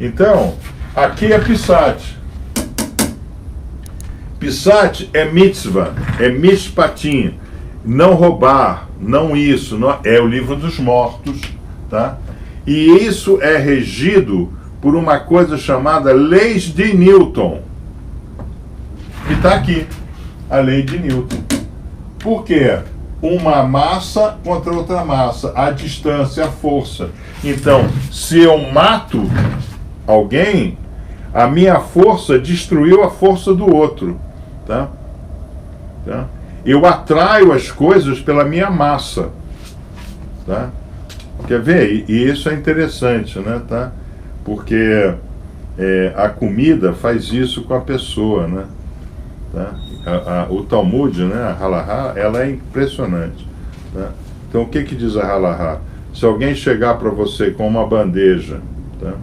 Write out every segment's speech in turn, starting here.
Então, aqui é Psat. Psat é mitzvah, é mishpatim, não roubar, não isso, não, é o livro dos mortos, tá? E isso é regido por uma coisa chamada leis de Newton, que está aqui, a lei de Newton. Por quê? Uma massa contra outra massa, a distância, a força. Então, se eu mato alguém, a minha força destruiu a força do outro. Tá? Eu atraio as coisas pela minha massa. Tá? Quer ver? E isso é interessante, né? Tá? Porque a comida faz isso com a pessoa, né? Tá? O Talmud, né? A Halahá, ela é impressionante. Tá? Então, o que diz a Halahá? Se alguém chegar para você com uma bandeja, tá?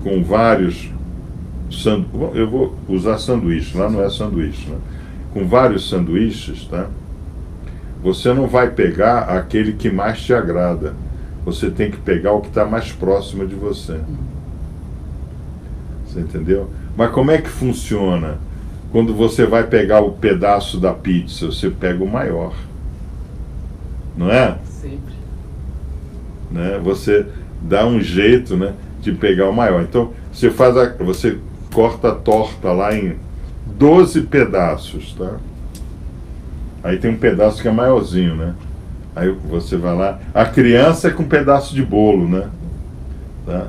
Com vários... Eu vou usar sanduíche, lá não é sanduíche, né? Com vários sanduíches, tá? Você não vai pegar aquele que mais te agrada. Você tem que pegar o que está mais próximo de você. Você entendeu? Mas como é que funciona? Quando você vai pegar o pedaço da pizza, você pega o maior. Não é? Sempre. Né? Você dá um jeito, né, de pegar o maior. Então, você corta a torta lá em 12 pedaços, tá? Aí tem um pedaço que é maiorzinho, né? Aí você vai lá. A criança é com um pedaço de bolo, né? Tá?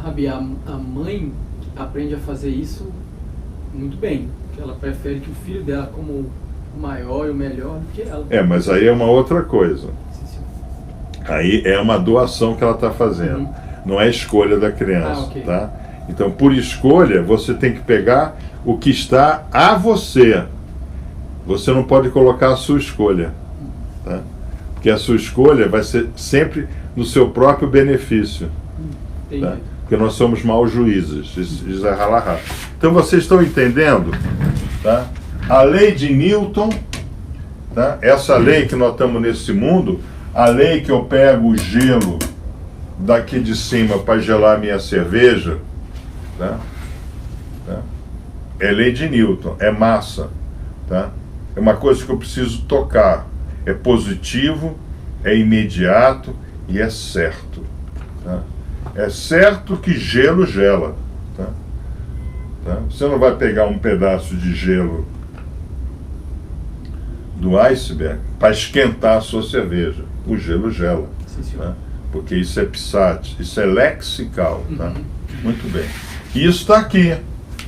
Rabi, a mãe aprende a fazer isso muito bem. Porque ela prefere que o filho dela como o maior e o melhor do que ela. Mas aí é uma outra coisa. Sim. Aí é uma doação que ela está fazendo. Não é escolha da criança, ok. Tá? Então, por escolha, você tem que pegar o que está a você. Você não pode colocar a sua escolha. Tá? Porque a sua escolha vai ser sempre no seu próprio benefício. Tá? Porque nós somos maus juízes, diz a Halahá. Então, vocês estão entendendo? Tá? A lei de Newton, tá? Essa lei que nós estamos nesse mundo, a lei que eu pego o gelo daqui de cima para gelar minha cerveja, tá? É lei de Newton, é massa, tá? É uma coisa que eu preciso tocar, é positivo, é imediato e é certo, tá? É certo que gelo gela, tá? Você não vai pegar um pedaço de gelo do iceberg para esquentar a sua cerveja, o gelo gela. Sim, tá? Porque isso é psat, isso é lexical, tá? Muito bem. E isso está aqui,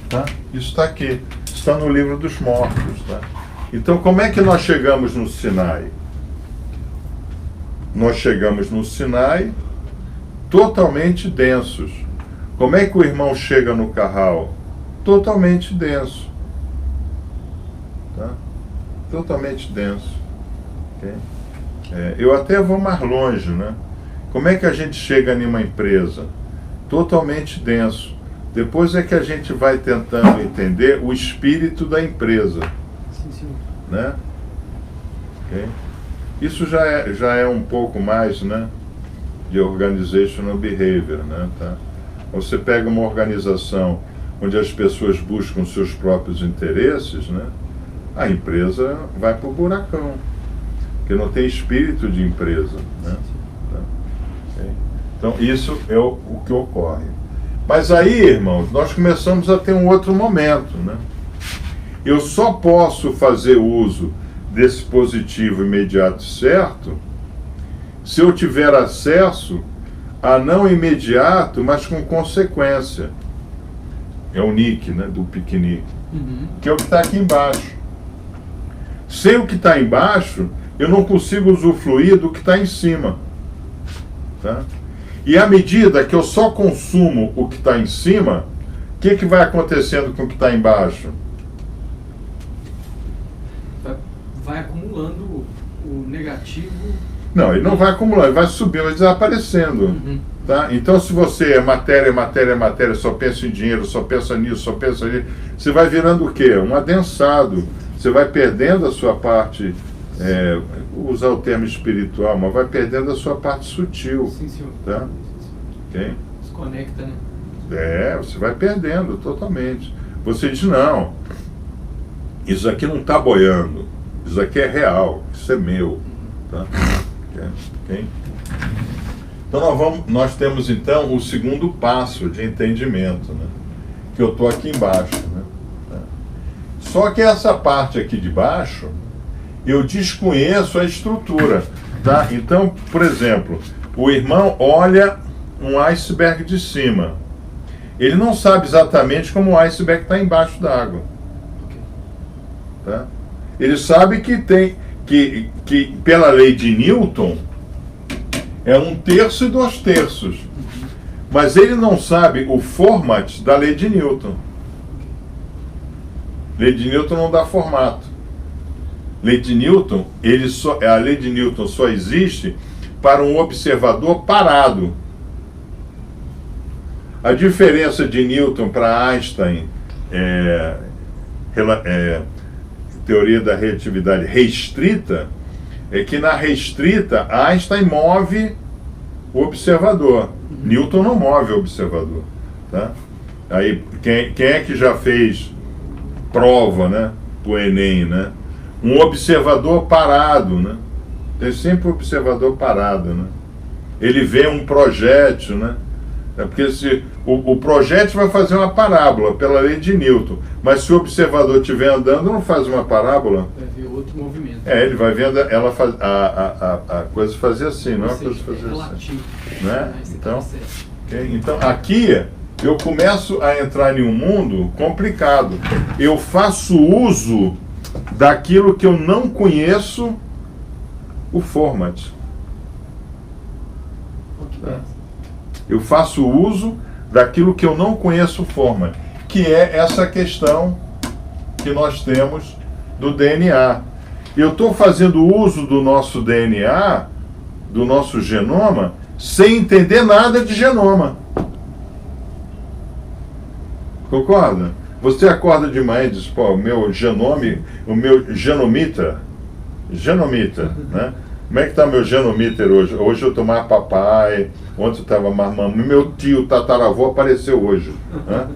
tá? Isso está aqui, está no livro dos mortos, tá? Então, como é que nós chegamos no Sinai? Nós chegamos no Sinai totalmente densos. Como é que o irmão chega no Carral? Totalmente denso, tá? Totalmente denso. Okay? Eu até vou mais longe, né? Como é que a gente chega em uma empresa? Totalmente denso. Depois é que a gente vai tentando entender o espírito da empresa. Sim. Né? Okay? Isso já é um pouco mais, né, de organizational behavior, né? Tá? Você pega uma organização onde as pessoas buscam seus próprios interesses, né? A empresa vai para o buracão, porque não tem espírito de empresa, né? Tá? Okay? Então isso é o que ocorre. Mas aí, irmãos, nós começamos a ter um outro momento, né? Eu só posso fazer uso desse positivo imediato certo se eu tiver acesso a não imediato, mas com consequência. É o nick, né, do piquenique, que é o que está aqui embaixo. Sem o que está embaixo, eu não consigo usufruir do que está em cima. Tá? E à medida que eu só consumo o que está em cima, o que vai acontecendo com o que está embaixo? Vai acumulando o negativo. Não, ele não vai acumulando, ele vai subindo, vai desaparecendo. Tá? Então, se você é matéria, só pensa em dinheiro, só pensa nisso, só pensa nisso, você vai virando o quê? Um adensado. Você vai perdendo a sua parte, vou usar o termo espiritual, mas vai perdendo a sua parte sutil. Sim, senhor. Tá? Okay? Desconecta, né? Você vai perdendo totalmente. Você diz, não, isso aqui não está boiando, isso aqui é real, isso é meu. Tá? Okay? Então nós temos então o segundo passo de entendimento, né? Que eu estou aqui embaixo. Né? Tá? Só que essa parte aqui de baixo, eu desconheço a estrutura. Tá? Então, por exemplo, o irmão olha um iceberg de cima. Ele não sabe exatamente como o iceberg está embaixo da água. Tá? Ele sabe que tem que pela lei de Newton é 1/3 e 2/3. Mas ele não sabe o format da lei de Newton. Lei de Newton não dá formato. Lei de Newton, a lei de Newton só existe para um observador parado. A diferença de Newton para Einstein, teoria da relatividade restrita, é que na restrita Einstein move o observador. Newton não move o observador. Tá? Aí, quem é que já fez prova, né, pro Enem, né? Um observador parado, né? Tem sempre um observador parado, né? Ele vê um projétil, né? É porque o projétil vai fazer uma parábola pela lei de Newton, mas se o observador estiver andando, não faz uma parábola. Vai ver outro movimento. Ele vai vendo a coisa fazer assim, não é a coisa fazer assim. Né? Então, então, aqui eu começo a entrar em um mundo complicado. Eu faço uso daquilo que eu não conheço o format. Tá? Eu faço uso daquilo que eu não conheço o format, que é essa questão que nós temos do DNA. Eu estou fazendo uso do nosso DNA, do nosso genoma, sem entender nada de genoma. Concorda? Você acorda de manhã e diz, pô, o meu genomita, né? Como é que está meu genomíter hoje? Hoje eu estou mais papai, ontem eu estava mais mamãe, meu tio tataravô apareceu hoje. Né?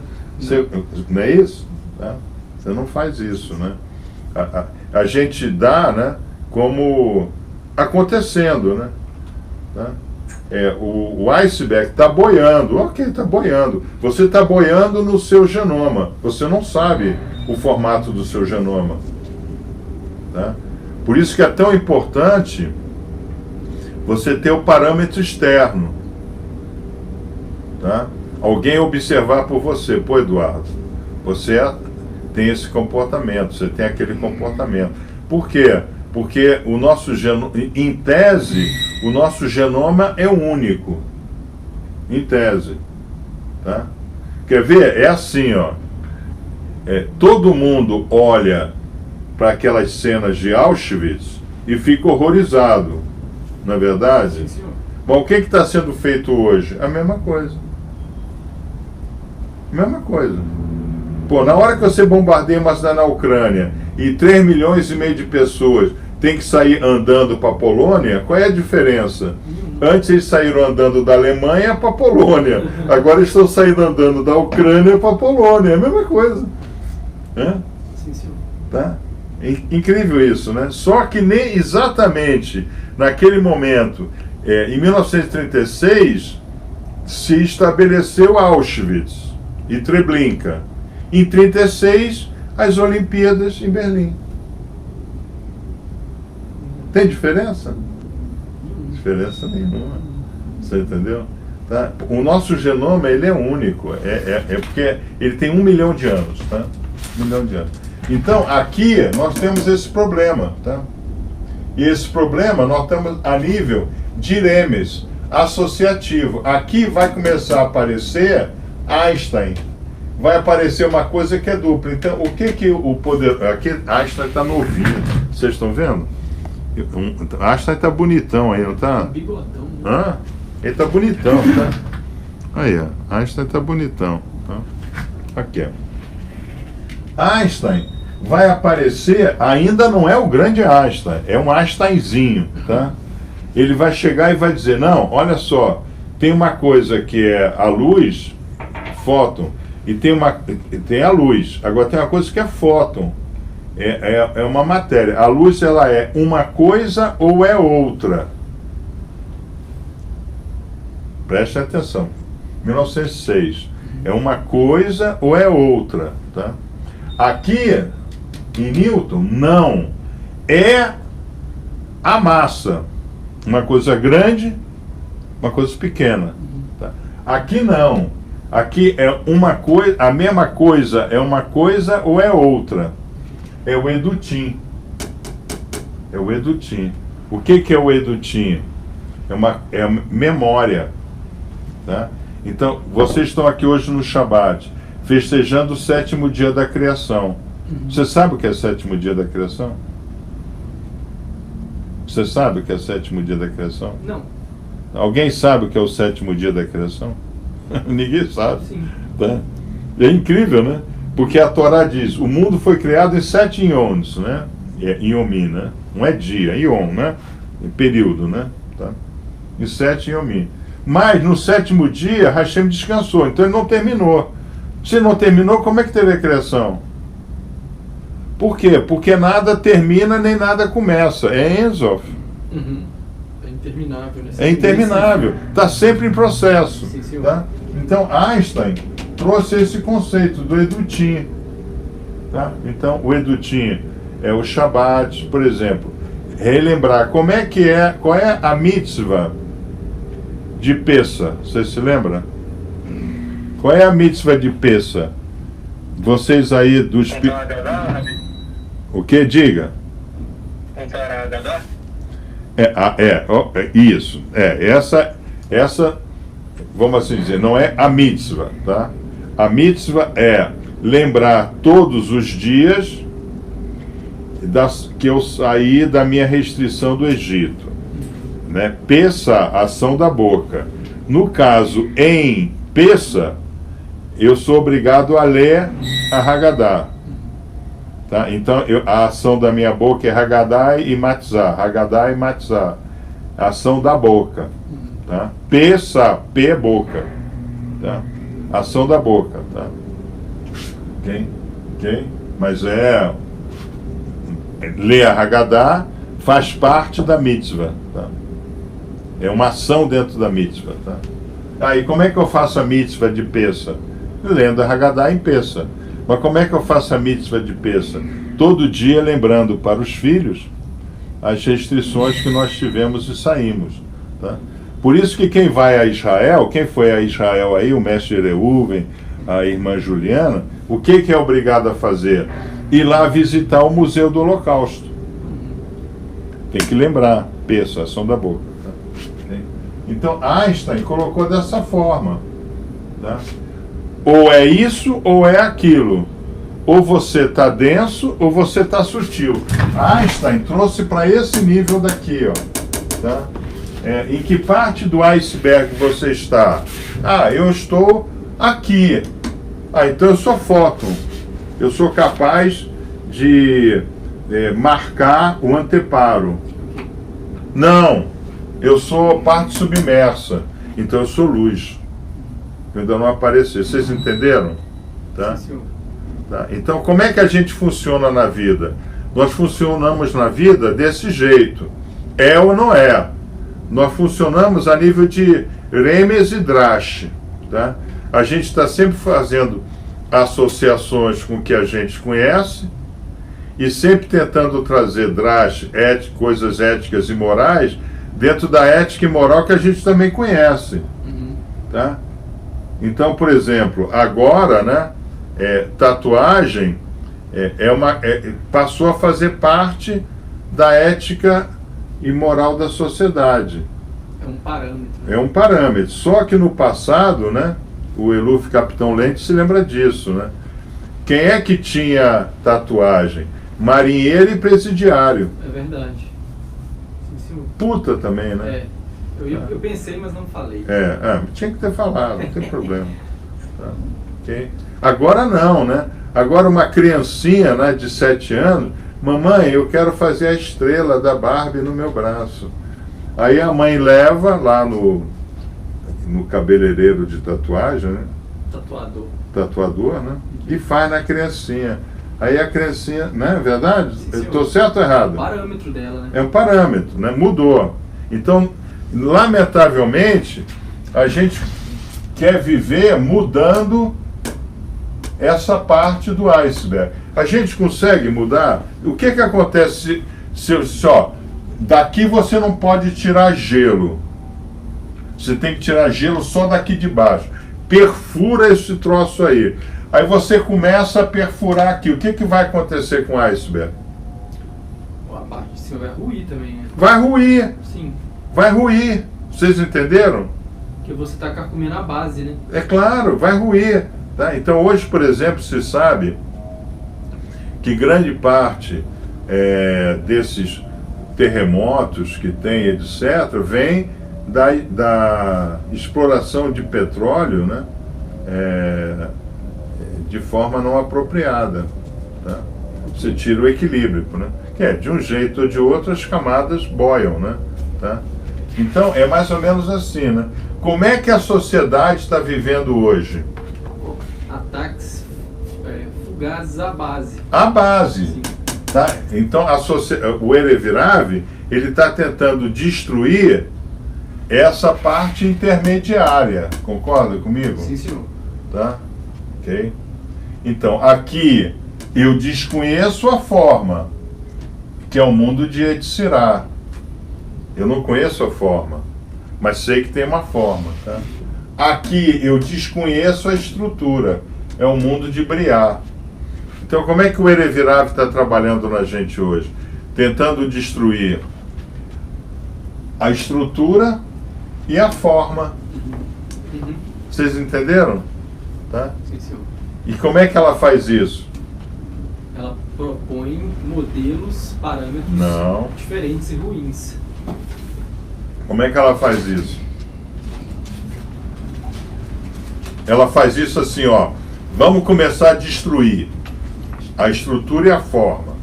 Não é isso? Tá? Você não faz isso, né? A gente dá, né, como acontecendo, né? Tá? O iceberg está boiando, ok, está boiando. Você está boiando no seu genoma, você não sabe o formato do seu genoma. Tá? Por isso que é tão importante você ter o parâmetro externo. Tá? Alguém observar por você. Pô, Eduardo, você tem esse comportamento, você tem aquele comportamento. Por quê? Porque o nosso genoma, em tese, o nosso genoma é único. Em tese. Tá? Quer ver? É assim, ó. Todo mundo olha para aquelas cenas de Auschwitz e fica horrorizado. Não é verdade? Sim, senhor. Bom, o que está sendo feito hoje? A mesma coisa. Mesma coisa. Pô, na hora que você bombardeia uma cidade na Ucrânia e 3,5 milhões de pessoas têm que sair andando para a Polônia, qual é a diferença? Antes eles saíram andando da Alemanha para a Polônia. Agora eles estão saindo andando da Ucrânia para a Polônia. É a mesma coisa. Sim, senhor. Tá? Incrível isso, né? Só que nem exatamente naquele momento, em 1936, se estabeleceu Auschwitz e Treblinka. Em 1936, as Olimpíadas em Berlim. Tem diferença? Diferença nenhuma. Você entendeu? Tá? O nosso genoma, ele é único. É porque ele tem 1 milhão de anos. Tá? 1 milhão de anos. Então, aqui nós temos esse problema, tá? E esse problema nós estamos a nível de Remes, associativo. Aqui vai começar a aparecer Einstein. Vai aparecer uma coisa que é dupla. Então, o que o poder... Aqui Einstein está novinho. Vocês estão vendo? Einstein está bonitão aí, não está? Bigodão. Ele está bonitão, tá? Aí, ó. Einstein está bonitão. Tá? Aqui, ó. Einstein vai aparecer, ainda não é o grande Einstein, é um Einsteinzinho, tá? Ele vai chegar e vai dizer, não, olha só, tem uma coisa que é a luz, fóton, e tem a luz. Agora tem uma coisa que é fóton, é uma matéria. A luz, ela é uma coisa ou é outra? Preste atenção. 1906. É uma coisa ou é outra? Tá? Aqui, em Newton, não. É a massa. Uma coisa grande, uma coisa pequena. Tá? Aqui não. Aqui é uma coisa, a mesma coisa é uma coisa ou é outra? É o Edutim. É o Edutim. O que é o Edutim? É memória. Tá? Então, vocês estão aqui hoje no Shabat, festejando o 7º dia da criação. Você sabe o que é o 7º dia da criação? Você sabe o que é o 7º dia da criação? Não. Alguém sabe o que é o 7º dia da criação? Ninguém sabe. Sim. Tá? É incrível, né? Porque a Torá diz, o mundo foi criado em 7 ions, né? Iomim, né? Não é dia, é ion, né? Em período, né? Tá? Em 7 iomim. Mas no 7º dia, Hashem descansou, então ele não terminou. Se não terminou, como é que teve a criação? Por quê? Porque nada termina nem nada começa. É Ensof. Uhum. É interminável. Né? É interminável. Está sempre em processo. Sim, senhor. Tá? Então Einstein trouxe esse conceito do Edutim. Tá? Então o Edutim é o Shabat, por exemplo. Relembrar qual é a mitzvah de Pessa. Você se lembra? Qual é a mitzvah de Pessa? Vocês aí dos... O que? Diga. Isso. Essa, vamos assim dizer, não é a mitzvah, tá? A mitzvah é lembrar todos os dias que eu saí da minha restrição do Egito. Né? Pessa, ação da boca. No caso, em Pessa, eu sou obrigado a ler a Haggadah. Tá? Então, a ação da minha boca é Haggadah e Matzah. Haggadah e Matzah. A ação da boca. Tá? Pessa, P é boca. Tá? Ação da boca. Tá? Ok? Mas ler a Haggadah faz parte da mitzvah. Tá? É uma ação dentro da mitzvah. Tá? Aí, como é que eu faço a mitzvah de Pessa? Lendo a Haggadah em Pessa. Mas como é que eu faço a mitzvah de Pessa? Todo dia lembrando para os filhos as restrições que nós tivemos e saímos. Tá? Por isso que quem vai a Israel, quem foi a Israel aí, o mestre Reuven, a irmã Juliana, o que é obrigado a fazer? Ir lá visitar o Museu do Holocausto. Tem que lembrar, Pessa, ação da boca. Tá? Então Einstein colocou dessa forma. Tá? Ou é isso ou é aquilo. Ou você está denso ou você está sutil. Einstein trouxe para esse nível daqui, ó. Tá? Em que parte do iceberg você está? Eu estou aqui. Então eu sou fóton. Eu sou capaz de marcar o anteparo. Não, eu sou parte submersa. Então eu sou luz. Ainda não apareceu. Vocês entenderam? Tá? Sim, Tá? Então, como é que a gente funciona na vida? Nós funcionamos na vida desse jeito. É ou não é? Nós funcionamos a nível de Remes e Drash. Tá? A gente está sempre fazendo associações com o que a gente conhece e sempre tentando trazer Drash, coisas éticas e morais, dentro da ética e moral que a gente também conhece. Tá? Então, por exemplo, agora, né, tatuagem passou a fazer parte da ética e moral da sociedade. É um parâmetro. É um parâmetro. Só que no passado, né, o Eluf Capitão Lente se lembra disso, né? Quem é que tinha tatuagem? Marinheiro e presidiário. É verdade. Sim, senhor. Puta também, né? Eu pensei, mas não falei. Tinha que ter falado, não tem problema. Tá? Okay? Agora não, né? Agora uma criancinha, né, de 7 anos, mamãe, eu quero fazer a estrela da Barbie no meu braço. Aí a mãe leva lá no cabeleireiro de tatuagem, né? Tatuador, né? E faz na criancinha. Aí a criancinha, né? É verdade? Sim, eu estou certo ou errado? É o parâmetro dela, né? É um parâmetro, né? Mudou. Então, lamentavelmente, a gente quer viver mudando essa parte do iceberg. A gente consegue mudar? O que acontece se só daqui você não pode tirar gelo? Você tem que tirar gelo só daqui de baixo. Perfura esse troço aí. Aí você começa a perfurar aqui. O que vai acontecer com o iceberg? A parte de cima vai ruir também, né? Vai ruir. Sim. Vai ruir. Vocês entenderam? Porque você está carcomendo a base, né? É claro, vai ruir. Tá? Então hoje, por exemplo, se sabe que grande parte desses terremotos que tem, etc., vem da exploração de petróleo, né? De forma não apropriada. Tá? Você tira o equilíbrio, né? Que de um jeito ou de outro as camadas boiam, né? Tá? Então é mais ou menos assim, né? Como é que a sociedade está vivendo hoje? Ataques fugazes à base. A base. Sim. Tá? Então o Erevirav, ele está tentando destruir essa parte intermediária. Concorda comigo? Sim, senhor. Tá? Ok? Então, aqui eu desconheço a forma, que é o mundo de Yetzirah. Eu não conheço a forma, mas sei que tem uma forma. Tá? Aqui eu desconheço a estrutura, é o mundo de Briá. Então, como é que o Erevirav está trabalhando na gente hoje? Tentando destruir a estrutura e a forma. Uhum. Vocês entenderam? Tá? Sim, senhor. E como é que ela faz isso? Ela propõe modelos, parâmetros Não. diferentes e ruins. Como é que ela faz isso? Ela faz isso assim, ó. Vamos começar a destruir a estrutura e a forma.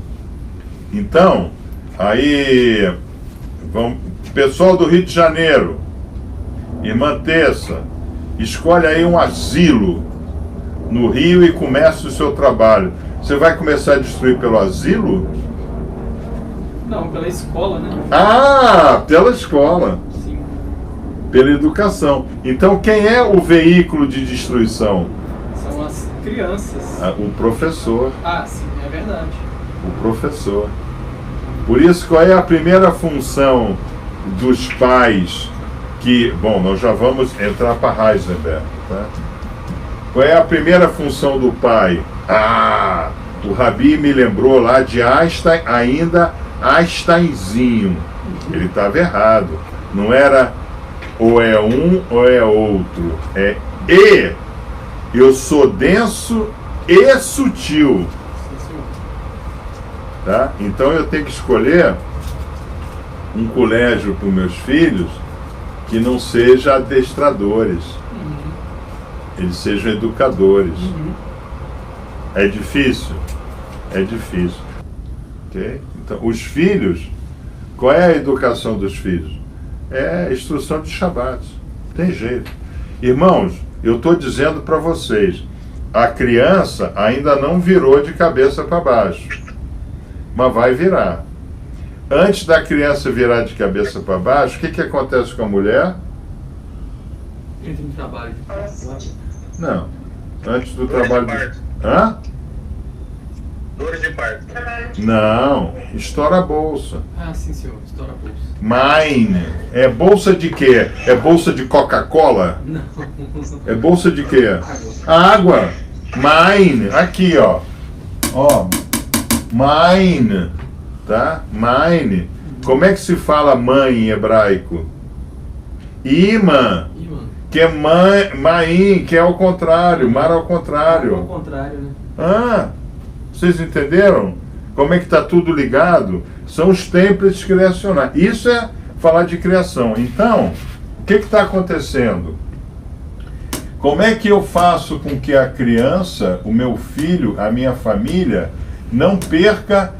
Então, aí, pessoal do Rio de Janeiro, irmã Tessa, escolhe aí um asilo no Rio e comece o seu trabalho. Você vai começar a destruir pelo asilo? Não, pela escola, né? Ah, pela escola. Sim. Pela educação. Então, quem é o veículo de destruição? São as crianças. O professor. Ah, sim, é verdade. O professor. Por isso, qual é a primeira função dos pais que... Bom, nós já vamos entrar para Heisenberg, tá? Qual é a primeira função do pai? Ah, o Rabi me lembrou lá de Einstein, ainda Einsteinzinho. Ele estava errado. Não era ou é um ou é outro. É e. Eu sou denso e sutil. Sim, senhor. Tá? Então eu tenho que escolher um colégio para os meus filhos que não seja adestradores. Eles sejam educadores. É difícil? É difícil. Okay? Então, os filhos, qual é a educação dos filhos? É a instrução de Shabbat. Tem jeito. Irmãos, eu estou dizendo para vocês, a criança ainda não virou de cabeça para baixo, mas vai virar. Antes da criança virar de cabeça para baixo, o que acontece com a mulher? Entra em trabalho. Não. Antes do trabalho. Hã? Dores de parto. Não. Estoura a bolsa. Ah, sim, senhor. Estoura a bolsa. Mine. É bolsa de quê? É bolsa de Coca-Cola? Não. É bolsa de quê? Água. Mine. Aqui, ó. Ó. Mine. Tá? Mine. Como é que se fala mãe em hebraico? Imã. Que é mãe, que é ao contrário, mar ao contrário. Ao contrário, né? Ah, vocês entenderam? Como é que está tudo ligado? São os templates criacionais. Isso é falar de criação. Então, o que está acontecendo? Como é que eu faço com que a criança, o meu filho, a minha família, não perca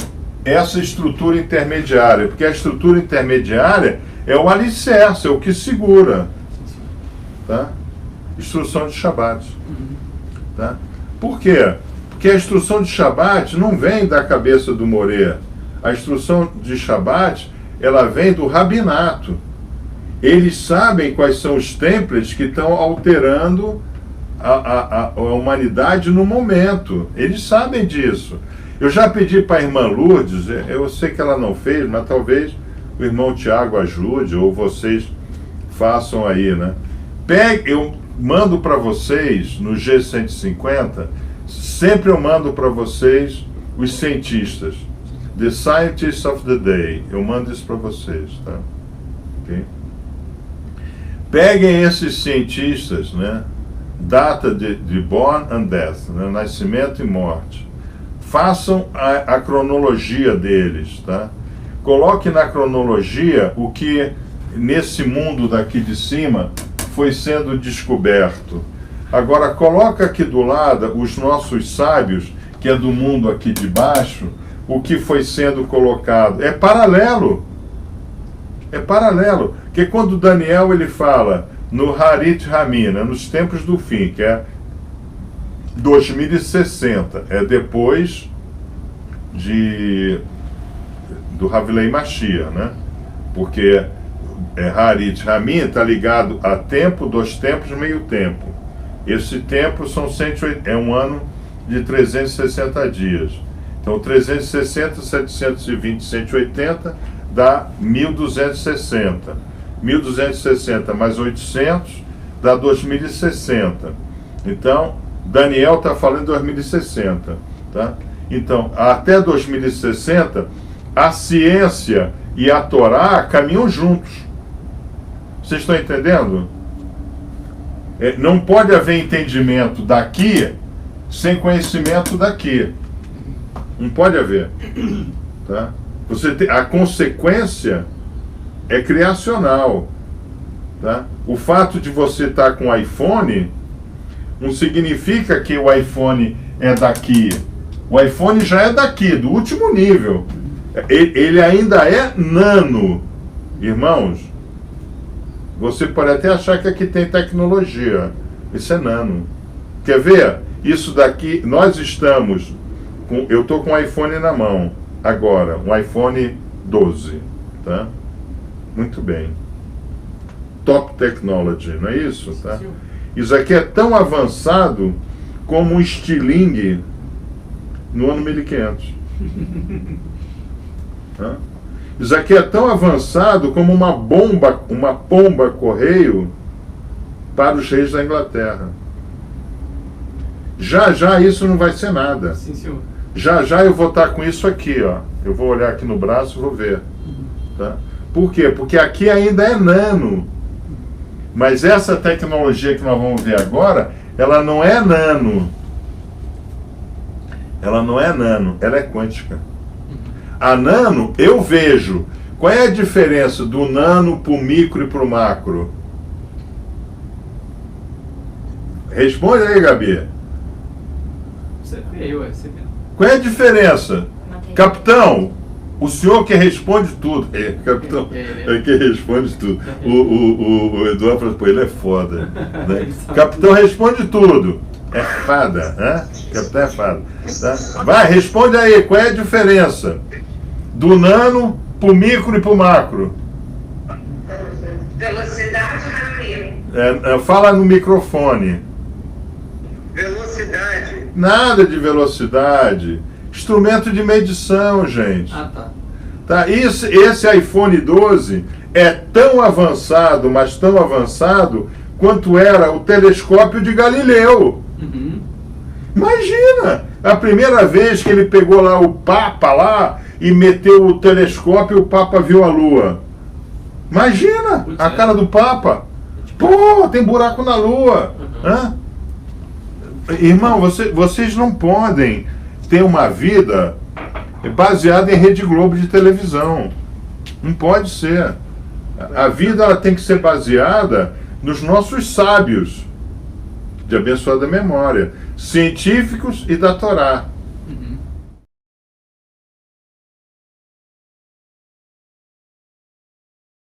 essa estrutura intermediária? Porque a estrutura intermediária é o alicerce, é o que segura. tá? Instrução de Shabat. Tá? Por quê? Porque a instrução de Shabat não vem da cabeça do Moré. A instrução de Shabat, ela vem do rabinato. Eles sabem quais são os templates que estão alterando a humanidade no momento. Eles sabem disso. Eu já pedi para a irmã Lourdes, eu sei que ela não fez, mas talvez o irmão Tiago ajude, ou vocês façam aí, né? Eu mando para vocês, no G150, sempre eu mando para vocês os cientistas. The Scientists of the Day. Eu mando isso para vocês, tá? Ok? Peguem esses cientistas, né? Data de born and death, né? Nascimento e morte. Façam a cronologia deles, tá? Coloque na cronologia o que nesse mundo daqui de cima foi sendo descoberto. Agora coloca aqui do lado os nossos sábios, que é do mundo aqui de baixo, o que foi sendo colocado. É paralelo. É paralelo. Porque quando Daniel ele fala no Harit Hamina, nos tempos do fim, que é 2060, é depois do Havlei Mashiach, né? Porque Harit Hamim está ligado a tempo, 2 tempos, meio tempo. Esse tempo é um ano de 360 dias. Então 360, 720, 180 dá 1260. 1260 mais 800 dá 2060. Então Daniel está falando em 2060, tá? Então até 2060 a ciência e a Torá caminham juntos. Vocês estão entendendo? Não pode haver entendimento daqui sem conhecimento daqui. Não pode haver. Tá? A consequência é criacional. Tá? O fato de você estar com o iPhone não significa que o iPhone é daqui. O iPhone já é daqui, do último nível. Ele ainda é nano. Irmãos, você pode até achar que aqui tem tecnologia. Isso é nano. Quer ver? Isso daqui, nós estamos com, eu estou com o iPhone na mão agora, um iPhone 12, tá? Muito bem. Top technology, não é isso? Tá? Isso aqui é tão avançado como um estilingue no ano 1500. Tá? Isso aqui é tão avançado como uma pomba correio para os reis da Inglaterra. Já já isso não vai ser nada. Sim, senhor. Já já eu vou estar com isso aqui, ó. Eu vou olhar aqui no braço e vou ver. Tá? Por quê? Porque aqui ainda é nano. Mas essa tecnologia que nós vamos ver agora, ela não é nano. Ela não é nano, ela é quântica. A nano, eu vejo. Qual é a diferença do nano para o micro e para o macro? Responde aí, Gabi. Você veio, você veio. Qual é a diferença? Capitão, o senhor que responde tudo. Capitão, é que responde tudo. O Eduardo falou, pô, ele é foda. Né? Capitão responde tudo. É fada, né? Capitão é fada. Tá? Vai, responde aí, qual é a diferença do nano pro micro e pro macro? Velocidade rápida. Fala no microfone. Velocidade. Nada de velocidade. Instrumento de medição, gente. Ah, tá. Tá? Esse iPhone 12 é tão avançado, mas tão avançado, quanto era o telescópio de Galileu. Uhum. Imagina! A primeira vez que ele pegou lá o Papa lá e meteu o telescópio e o Papa viu a Lua. Imagina a cara do Papa. Pô, tem buraco na Lua. Uhum. Hã? Irmão, vocês não podem ter uma vida baseada em Rede Globo de televisão. Não pode ser. A vida ela tem que ser baseada nos nossos sábios de abençoada memória, científicos e da Torá.